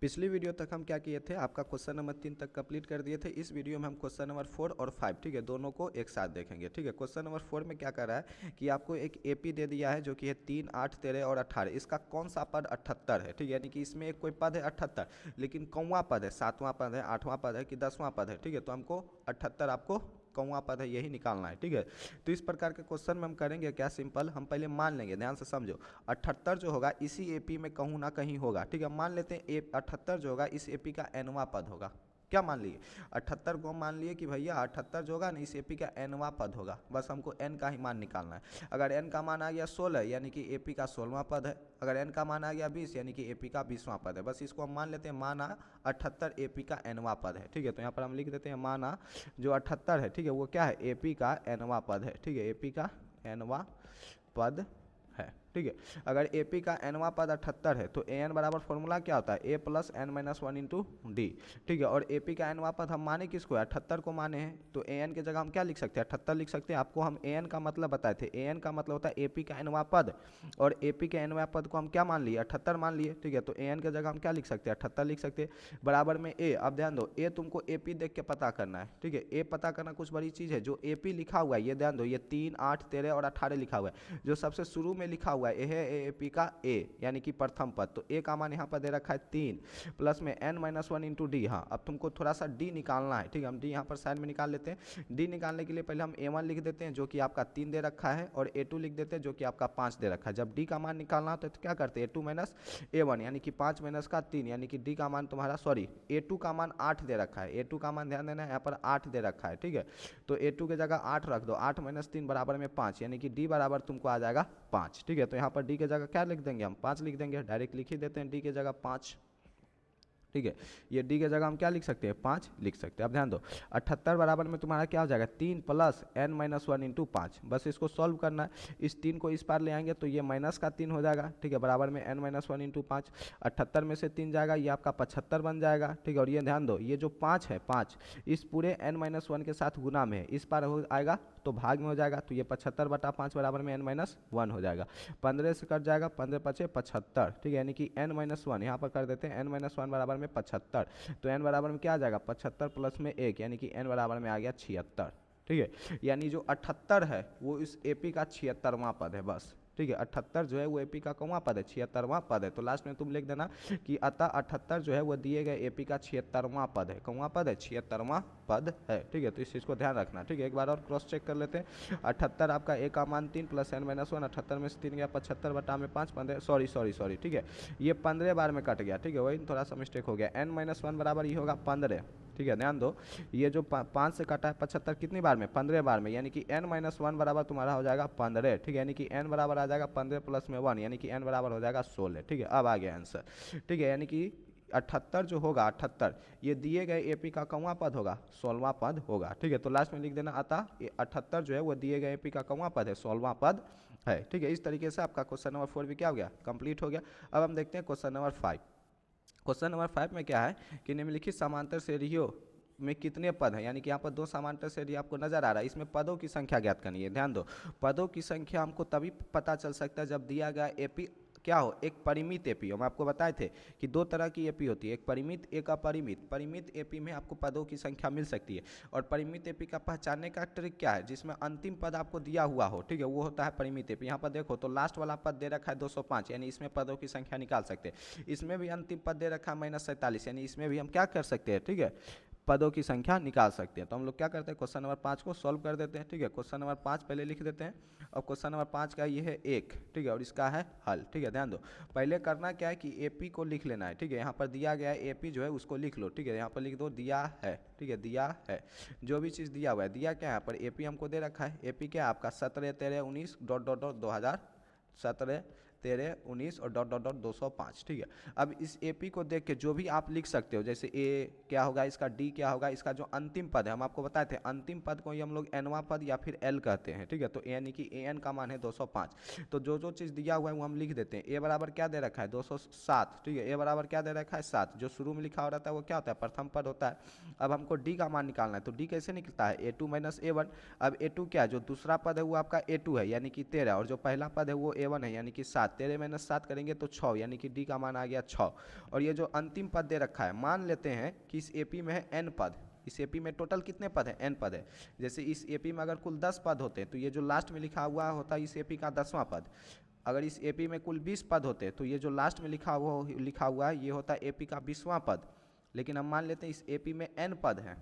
पिछली वीडियो तक हम क्या किए थे, आपका क्वेश्चन नंबर 3 तक कंप्लीट कर दिए थे। इस वीडियो में हम क्वेश्चन नंबर 4 और 5 ठीक है दोनों को एक साथ देखेंगे। ठीक है, क्वेश्चन नंबर 4 में क्या कर रहा है कि आपको एक एपी दे दिया है जो कि है 3, 8, 13 और 18। इसका कौन सा पद 78 है? ठीक है, यानी कि इसमें एक कोई पद है 78, लेकिन कौवा पद है, 7वां पद है, 8वां पद है कि 10वां पद है। ठीक है, तो हमको 78 आपको कौवा पद है यही निकालना है। ठीक है, तो इस प्रकार के क्वेश्चन में हम करेंगे क्या, सिंपल हम पहले मान लेंगे, ध्यान से समझो। 78 जो होगा इसी एपी में कहूँ ना कहीं होगा। ठीक है, मान लेते हैं 78 जो होगा इस एपी का एनवा पद होगा। क्या मान लिए? 78 को मान लिए कि भैया 78 जो होगा ना इस एपी का एनवा पद होगा। बस हमको एन का ही मान निकालना है। अगर एन का मान आ गया 16 यानी कि एपी का 16वां पद है। अगर एन का मान आ गया 20 यानी कि एपी का 20वां पद है। बस इसको हम मान लेते हैं माना 78 एपी का एनवा पद है। ठीक है, तो यहाँ पर हम लिख देते हैं माना जो 78 है, ठीक है, वो क्या है, एपी का एनवा पद है। ठीक है, एपी का एनवा पद है। ठीक है, अगर एपी का एनवा पद 78 है तो ए एन बराबर फॉर्मूला क्या होता है, A plus N minus 1 into D. ठीक है, और एपी का एनवा पद हम माने किसको है, 78 को माने हैं, तो ए एन की जगह हम क्या लिख सकते हैं, 78 लिख सकते हैं। आपको हम ए एन का मतलब बताए थे, ए एन का मतलब होता है एपी का एनवा पद, और एपी के एनवा पद को हम क्या मान लिए, 78 मान लिए। ठीक है, तो ए एन की जगह हम क्या लिख सकते हैं, 78 लिख सकते हैं, बराबर में ए। अब ध्यान दो, ए तुमको एपी देख के पता करना है। ठीक है, ए पता करना कुछ बड़ी चीज़ है। जो एपी लिखा हुआ है ये ध्यान दो, ये 3, 8, 13 और 18 लिखा हुआ है। जो सबसे शुरू में लिखा हुआ है ये है एपी का ए यानी कि प्रथम पद। तो ए का मान यहाँ पर दे रखा है 3 प्लस में n माइनस 1 इंटू डी। हाँ, अब तुमको थोड़ा सा डी निकालना है। ठीक है, हम डी यहाँ पर साइड में निकाल लेते हैं। डी निकालने के लिए पहले हम ए1 लिख देते हैं जो कि आपका 3 दे रखा है, और ए2 लिख देते हैं जो कि आपका 5 दे रखा है। जब डी का मान निकालना होता है तो क्या करते हैं, ए2 माइनस ए1 यानी कि 5 माइनस का 3 यानी कि डी का मान तुम्हारा, सॉरी, ए2 का मान 8 दे रखा है। ए2 का मान ध्यान देना है, यहाँ पर 8 दे रखा है। ठीक है, तो ए2 की जगह 8 रख दो, 8 माइनस 3 बराबर में 5 यानी कि डी बराबर तुमको आ जाएगा 5। ठीक है, तो यहाँ पर डी की जगह क्या लिख देंगे, हम 5 लिख देंगे। डायरेक्ट लिख ही देते हैं डी की जगह 5। ठीक है, ये डी की जगह हम क्या लिख सकते हैं, 5 लिख सकते हैं। अब ध्यान दो, 78 बराबर में तुम्हारा क्या हो जाएगा, 3 प्लस एन माइनस 1 इंटू 5। बस इसको सॉल्व करना है। इस 3 को इस पार ले आएंगे तो ये माइनस का 3 हो जाएगा। ठीक है, बराबर में एन माइनस 1 इंटू 5। 78 में से 3 जाएगा, ये आपका 75 बन जाएगा। ठीक है, और ये ध्यान दो, ये जो 5 है, 5 इस पूरे एन माइनस 1 के साथ गुना में है, इस पार हो आएगा तो भाग में हो जाएगा। तो ये 75 बटा 5 बराबर में एन माइनस 1 हो जाएगा। 15 से कट जाएगा, 15 पचे 75। ठीक है, यानी कि एन माइनस 1 यहाँ पर कर देते हैं, एन माइनस 1 बराबर में 75। तो n बराबर में क्या आ जाएगा, 75 प्लस में 1 यानी कि n बराबर में आ गया 76। ठीक है, यानी जो 78 है वो इस एपी का 76वां पद है। बस ठीक है, 78 जो है वो एपी का कौवा पद है, 76वां पद है। तो लास्ट में तुम लिख देना कि अतः 78 जो है वो दिए गए एपी का 76वां पद है। कौवा पद है, 76वां पद है। ठीक है, तो इस चीज़ को ध्यान रखना। ठीक है, एक बार और क्रॉस चेक कर लेते हैं। 78 आपका ए का मान 3 प्लस एन माइनस 1, 78 में से 3 गया, 75 बटा में 5, 15, सॉरी। ठीक है, ये 15 बार में कट गया। ठीक है, वही थोड़ा सा मिस्टेक हो गया। एन माइनस 1 बराबर ये होगा 15। ठीक है, ध्यान दो, ये जो 5 से कटा है 75 कितनी बार में, 15 बार में, यानी कि n माइनस 1 बराबर तुम्हारा हो जाएगा 15। ठीक है, यानी कि n बराबर आ जाएगा 15 प्लस में 1 यानी कि n बराबर हो जाएगा 16। ठीक है, अब आ गया आंसर। ठीक है, यानी कि 78 जो होगा, 78 ये दिए गए एपी का कौवा पद होगा, 16वां पद होगा। ठीक है, तो लास्ट में लिख देना अतः 78 जो है वो दिए गए एपी का कौवा पद है, 16वां पद है। ठीक है, इस तरीके से आपका क्वेश्चन नंबर 4 भी क्या हो गया, कंप्लीट हो गया। अब हम देखते हैं क्वेश्चन नंबर 5। क्वेश्चन नंबर 5 में क्या है कि निम्नलिखित समांतर श्रेणियों में कितने पद हैं, यानी कि यहाँ पर 2 समांतर श्रेणी आपको नजर आ रहा है, इसमें पदों की संख्या ज्ञात करनी है। ध्यान दो, पदों की संख्या हमको तभी पता चल सकता है जब दिया गया एपी क्या हो, एक परिमित एपी। हम आपको बताए थे कि 2 तरह की एपी होती है, एक परिमित एक अपरिमित। परिमित एपी में आपको पदों की संख्या मिल सकती है, और परिमित एपी का पहचानने का ट्रिक क्या है, जिसमें अंतिम पद आपको दिया हुआ हो। ठीक है, वो होता है परिमित एपी। यहाँ पर देखो तो लास्ट वाला पद दे रखा है 205, यानी इसमें पदों की संख्या निकाल सकते हैं। इसमें भी अंतिम पद दे रखा है -47, यानी इसमें भी हम क्या कर सकते हैं, ठीक है, पदों की संख्या निकाल सकते हैं। तो हम लोग क्या करते हैं, क्वेश्चन नंबर 5 को सॉल्व कर देते हैं। ठीक है, क्वेश्चन नंबर 5 पहले लिख देते हैं, और क्वेश्चन नंबर 5 का ये है 1। ठीक है, और इसका है हल। ठीक है, ध्यान दो, पहले करना क्या है कि एपी को लिख लेना है। ठीक है, यहाँ पर दिया गया है एपी जो है उसको लिख लो। ठीक है, यहाँ पर लिख दो दिया है। ठीक है, दिया है, जो भी चीज़ दिया हुआ है, दिया क्या है यहाँ पर, एपी हमको दे रखा है। एपी क्या है आपका 17, 13, 19 डॉट डॉट डॉट 2000, 17, 13, 19 और डॉट डॉट डॉट 205। ठीक है, अब इस एपी को देख के जो भी आप लिख सकते हो, जैसे ए क्या होगा, इसका डी क्या होगा, इसका जो अंतिम पद है, हम आपको बताए थे अंतिम पद को ही हम लोग एनवा पद या फिर एल कहते हैं। ठीक है, तो यानी कि ए एन का मान है 205। तो जो जो चीज़ दिया हुआ है वो हम लिख देते हैं। ए बराबर क्या दे रखा है, 207। ठीक है, ए बराबर क्या दे रखा है, 7। जो शुरू में लिखा हो रहता है वो क्या होता है, प्रथम पद होता है। अब हमको डी का मान निकालना है, तो डी कैसे निकलता है, A2 माइनस A1। अब A2 क्या है, जो दूसरा पद है वो आपका A2 है यानी कि 13, और जो पहला पद है वो A1 है यानी कि 7। 13 - 7 करेंगे तो 6, यानी कि डी का मान आ गया 6। और ये जो अंतिम पद दे रखा है, मान लेते हैं कि इस एपी में है n पद, इस एपी में टोटल कितने पद है, n पद है। जैसे इस एपी में अगर कुल 10 पद होते हैं तो ये जो लास्ट में लिखा हुआ होता है इस एपी का 10वां पद। अगर इस एपी में कुल 20 पद होते तो ये जो लास्ट में लिखा हुआ है ये होता है एपी का 20वां पद। लेकिन हम मान लेते हैं इस एपी में n पद है,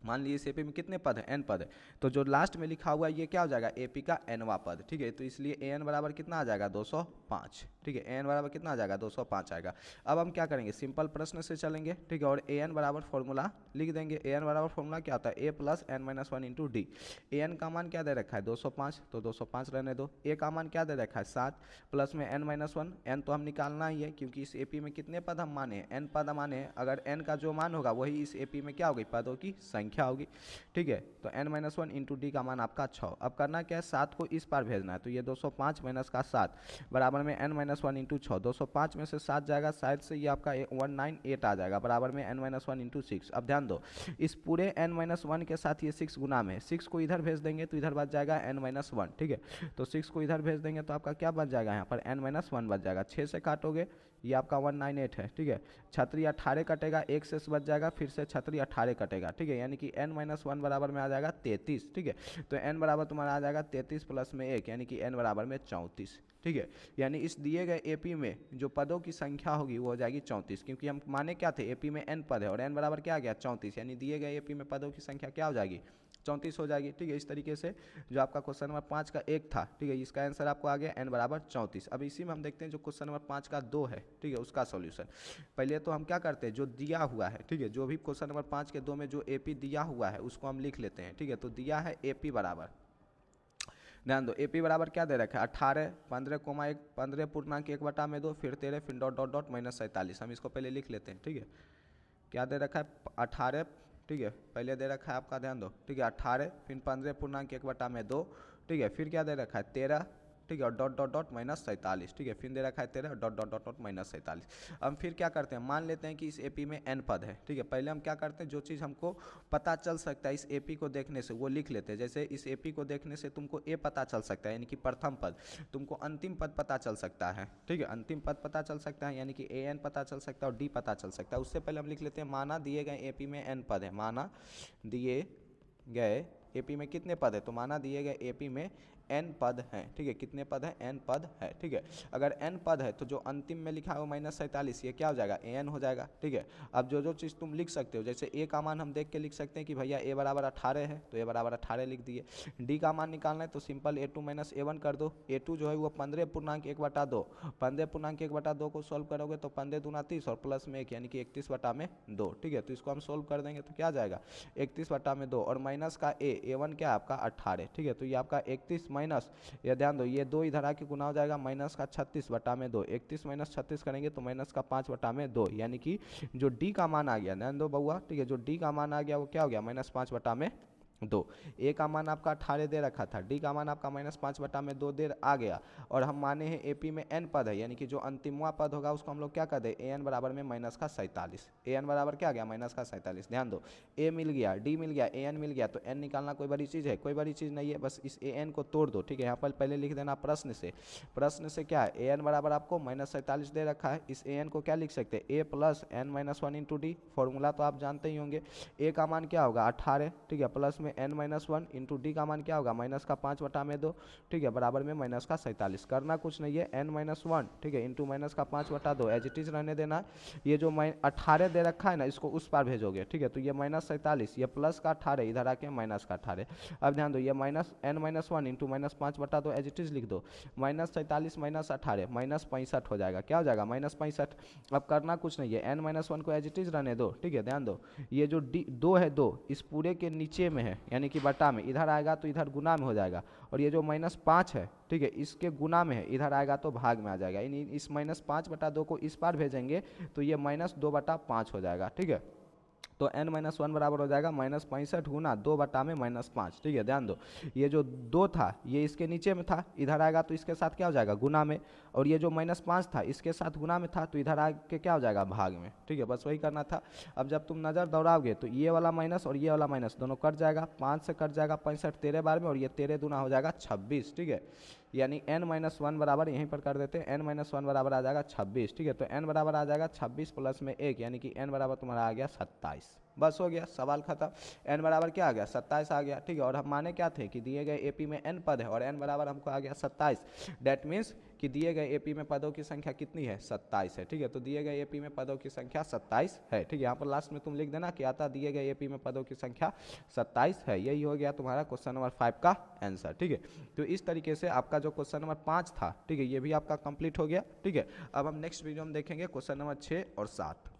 मान लीजिए इस एपी में कितने पद है, n पद है, तो जो लास्ट में लिखा हुआ है ये क्या हो जाएगा, एपी का nवां पद। ठीक है, तो इसलिए an बराबर कितना आ जाएगा, 205। ठीक है, an बराबर कितना आ जाएगा, 205 आएगा। अब हम क्या करेंगे, सिंपल प्रश्न से चलेंगे। ठीक है, और an बराबर फॉर्मूला लिख देंगे। an बराबर फॉर्मूला क्या होता है, a plus n - 1 into D. an का मान क्या दे रखा है, 205, तो 205 रहने दो। a का मान क्या दे रखा है, 7, प्लस में n - 1, n तो हम निकालना ही है क्योंकि इस एपी में कितने पद हम माने, n पद माने हैं। अगर n का जो मान होगा वही इस एपी में क्या होगी, पदों की संख्या होगी। ठीक है, तो n - 1 इंटू डी का मान आपका 6। अब करना क्या है, 7 को इस पार भेजना है, तो ये 205 माइनस का 7 बराबर में n - 1 इंटू 6। 205 में से 7 जाएगा, शायद से ये आपका 198 आ जाएगा, बराबर में n - 1 इंटू 6। अब ध्यान दो, इस पूरे n - 1 के साथ ये 6 गुना में है, 6 को इधर भेज देंगे तो इधर बच जाएगा n - 1। ठीक है, तो 6 को इधर भेज देंगे तो आपका क्या बच जाएगा, यहाँ पर n - 1 बच जाएगा। 6 से काटोगे ये आपका 198 है। ठीक है, छतरी 18 कटेगा, 1 से बच जाएगा, फिर से छतरी 18 कटेगा। ठीक है, यानी कि n - 1 बराबर में आ जाएगा 33। ठीक है, तो n बराबर तुम्हारा आ जाएगा 33 प्लस में 1, यानी कि n बराबर में 34। ठीक है, यानी इस दिए गए एपी में जो पदों की संख्या होगी वो हो जाएगी 34, क्योंकि हम माने क्या थे, एपी में n पद है और n बराबर क्या आ गया, 34, यानी दिए गए एपी में पदों की संख्या क्या हो जाएगी, 34 हो जाएगी। ठीक है, इस तरीके से जो आपका क्वेश्चन नंबर 5 का 1 था, ठीक है, इसका आंसर आपको आ गया n बराबर 34। अब इसी में हम देखते हैं जो क्वेश्चन नंबर 5 का 2 है, ठीक है, उसका सॉल्यूशन। पहले तो हम क्या करते हैं, जो दिया हुआ है, ठीक है, जो भी क्वेश्चन नंबर 5 के 2 में जो एपी दिया हुआ है उसको हम लिख लेते हैं। ठीक है, तो दिया है एपी बराबर, ध्यान दो, एपी बराबर क्या दे रखा है, 18, 15,1, 15 पूर्णांक 1 बटा में 2, फिर 13, फिर डॉट डॉट डॉट माइनस 47। हम इसको पहले लिख लेते हैं। ठीक है, क्या दे रखा है, 18, ठीक है, पहले दे रखा है आपका, ध्यान दो, ठीक है, 18, फिर 15 पूर्णांक 1 बटा में 2, ठीक है, फिर क्या दे रखा है, 13, ठीक है, और डॉट डॉट डॉट माइनस 47। ठीक है, फिर दे रखा है 13 dot dot dot dot minus 47। अब फिर क्या करते हैं, मान लेते हैं कि इस एपी में n पद है। ठीक है, पहले हम क्या करते हैं, जो चीज़ हमको पता चल सकता है इस एपी को देखने से वो लिख लेते हैं। जैसे इस एपी को देखने से तुमको ए पता चल सकता है, यानी कि प्रथम पद, तुमको अंतिम पद पता चल सकता है। ठीक है, अंतिम पद पता चल सकता है, यानी कि an पता चल सकता है और d पता चल सकता है। उससे पहले हम लिख लेते हैं, माना दिए गए एपी में n पद है, माना दिए गए एपी में कितने पद है, तो माना दिए गए एपी में n पद हैं। ठीक है, कितने पद हैं, n पद है। ठीक है, अगर n पद है तो जो अंतिम में लिखा है वो -47, ये क्या हो जाएगा, an हो जाएगा। ठीक है, अब जो जो चीज़ तुम लिख सकते हो, जैसे a का मान हम देख के लिख सकते हैं कि भैया a बराबर 18 है, तो a बराबर 18 लिख दिए। d का मान निकालना है तो सिंपल a2 - a1 कर दो। a2 जो है वो 15 पूर्णांक 1 बटा 2, 15 पूर्णांक 1 बटा 2 को सोल्व करोगे तो 15 दूना 30 और प्लस में 1, यानी कि 31 बटा में 2। ठीक है, तो इसको हम सोल्व कर देंगे तो क्या जाएगा, 31 बटा में 2, और माइनस का a1 क्या है आपका 18। ठीक है, तो ये आपका 31 माइनस, ये ध्यान दो, ये 2 इधर आके गुना हो जाएगा, माइनस का 36 बटा में 2, 31 माइनस 36 करेंगे तो माइनस का 5 बटा में 2, यानी कि जो डी का मान आ गया, ध्यान दो बउआ, ठीक है, जो डी का मान आ गया वो क्या हो गया, -5 बटा में 2। ए का मान आपका 18 दे रखा था, डी का मान आपका -5 बटा में 2 दे आ गया, और हम माने हैं एपी में n पद है, यानी कि जो अंतिमवा पद होगा उसको हम लोग क्या कर दे, an बराबर में -47। an बराबर क्या आ गया, -47। ध्यान दो, a मिल गया, d मिल गया, an मिल गया, तो n निकालना कोई बड़ी चीज़ है, कोई बड़ी चीज़ नहीं है, बस इस an को तोड़ दो। ठीक है, यहाँ पर पहले लिख देना प्रश्न से, प्रश्न से क्या है, an बराबर आपको -47 दे रखा है, इस an को क्या लिख सकते हैं, a plus n - 1 into D, formula तो आप जानते ही होंगे। a का मान क्या होगा 18, ठीक है, प्लस में n - 1 इंटू डी का मान क्या होगा, माइनस का 5 बटा में 2, ठीक है, बराबर में माइनस का 47। करना कुछ नहीं है, n - 1, ठीक है, इंटू माइनस का 5 बटा 2, एज इट इज रहने देना। ये जो 18 दे रखा है ना, इसको उस पार भेजोगे। ठीक है, तो ये -47, ये प्लस का 18, इधर आके माइनस का 18। अब ध्यान दो, ये माइनस n - 1 इंटू -5 बटा 2, एज इट इज लिख दो, -47 माइनस 18 -65 हो जाएगा, क्या हो जाएगा, -65। अब करना कुछ नहीं है, n - 1 को एज इट इज रहने दो। ठीक है, ध्यान दो, ये जो 2 है, 2 इस पूरे के नीचे में है, यानी कि बटा में, इधर आएगा तो इधर गुना में हो जाएगा, और ये जो -5 है, ठीक है, इसके गुना में है, इधर आएगा तो भाग में आ जाएगा, यानी इस -5 बटा 2 को इस पार भेजेंगे तो ये -2 बटा 5 हो जाएगा। ठीक है, तो n - 1 बराबर हो जाएगा -65 गुना 2 बटा में -5। ठीक है, ध्यान दो, ये जो 2 था ये इसके नीचे में था, इधर आएगा तो इसके साथ क्या हो जाएगा, गुना में, और ये जो -5 था इसके साथ गुना में था तो इधर आके क्या हो जाएगा, भाग में। ठीक है, बस वही करना था। अब जब तुम नज़र दौड़ाओगे तो ये वाला माइनस और ये वाला माइनस दोनों कट जाएगा, 5 से कट जाएगा 65 13 बार में, और ये 13 दूना हो जाएगा 26। ठीक है, यानी n-1 बराबर यहीं पर कर देते हैं, n-1 बराबर आ जाएगा 26, ठीक है। तो n बराबर आ जाएगा 26 प्लस में 1, यानी कि n बराबर तुम्हारा आ गया 27। बस हो गया, सवाल खत्म। n बराबर क्या आ गया, 27 आ गया, ठीक है। और हम माने क्या थे कि दिए गए एपी में n पद है और n बराबर हमको आ गया 27। डैट मीन्स कि दिए गए एपी में पदों की संख्या कितनी है, 27 है, ठीक है। तो दिए गए एपी में पदों की संख्या 27 है, ठीक है। यहाँ पर लास्ट में तुम लिख देना कि आता दिए गए एपी में पदों की संख्या 27 है। यही हो गया तुम्हारा क्वेश्चन नंबर 5 का आंसर, ठीक है। तो इस तरीके से आपका जो क्वेश्चन नंबर 5 था, ठीक है, ये भी आपका कंप्लीट हो गया, ठीक है। अब हम नेक्स्ट वीडियो में देखेंगे क्वेश्चन नंबर 6 और 7।